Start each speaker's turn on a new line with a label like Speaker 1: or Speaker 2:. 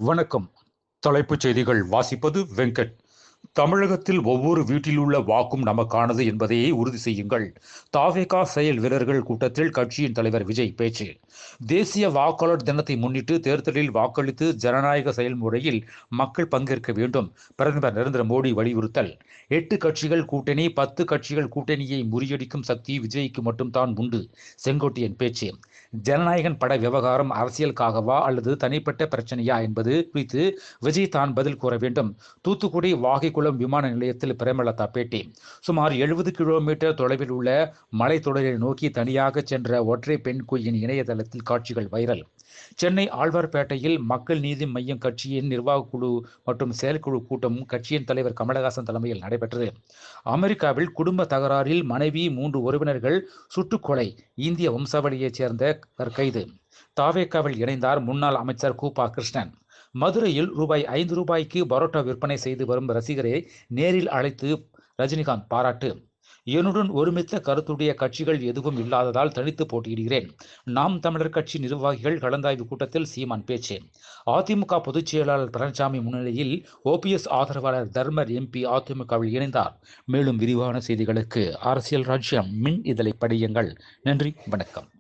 Speaker 1: வணக்கம். தலைப்புச் செய்திகள் வாசிப்பது வெங்கட். தமிழகத்தில் ஒவ்வொரு வீட்டிலுள்ள வாக்கும் நமக்கானது என்பதை உறுதி செய்யுங்கள். தாவேகா செயல் வீரர்கள் கூட்டத்தில் கட்சியின் தலைவர் விஜய் பேச்சு. தேசிய வாக்காளர் தினத்தை முன்னிட்டு தேர்தலில் வாக்களித்து ஜனநாயக செயல்முறையில் மக்கள் பங்கேற்க வேண்டும். பிரதமர் நரேந்திர மோடி வலியுறுத்தல். 8 கட்சிகள் கூட்டணி 10 கட்சிகள் கூட்டணியை முறியடிக்கும் சக்தி விஜய்க்கு மட்டும்தான் உண்டு. செங்கோட்டையன் பேச்சு. ஜனநாயகன் பட விவகாரம் அரசியலுக்காகவா அல்லது தனிப்பட்ட பிரச்சனையா என்பது குறித்து விஜய் தான் பதில் கூற வேண்டும். தூத்துக்குடி வாகைக்குளம் விமான நிலையத்தில் பிரேமலதா பேட்டி. சுமார் 70 கிலோமீட்டர் தொலைவில் உள்ள மலைத்தொடரை நோக்கி தனியாக சென்ற ஒற்றை பெண் குயின் இணையதளத்தில் காட்சிகள் வைரல். சென்னை ஆழ்வார்பேட்டையில் மக்கள் நீதி மய்யம் கட்சியின் நிர்வாக குழு மற்றும் செயற்குழு கூட்டம் கட்சியின் தலைவர் கமலஹாசன் தலைமையில் நடைபெற்றது. அமெரிக்காவில் குடும்ப தகராறில் மனைவி 3 உறவினர்கள் சுட்டுக்கொலை. இந்திய வம்சாவளியைச் சேர்ந்த கைது. தாவேகாவில் இணைந்தார் முன்னாள் அமைச்சர் கூபா கிருஷ்ணன். மதுரையில் ரூபாய் 5 பரோட்டா விற்பனை செய்து வரும் ரசிகரை நேரில் அழைத்து ரஜினிகாந்த் பாராட்டு. என்னுடன் ஒருமித்த கருத்துடைய கட்சிகள் எதுவும் இல்லாததால் தனித்து போட்டியிடுகிறேன். நாம் தமிழர் கட்சி நிர்வாகிகள் கலந்தாய்வு கூட்டத்தில் சீமான் பேச்சு. அதிமுக பொதுச் செயலாளர் பழனிசாமி முன்னிலையில் ஓபிஎஸ் ஆதரவாளர் தர்மர் எம்பி அதிமுகவில் இணைந்தார். மேலும் விரிவான செய்திகளுக்கு அரசியல் ராஜ்யம் மின் இதழை படியுங்கள். நன்றி, வணக்கம்.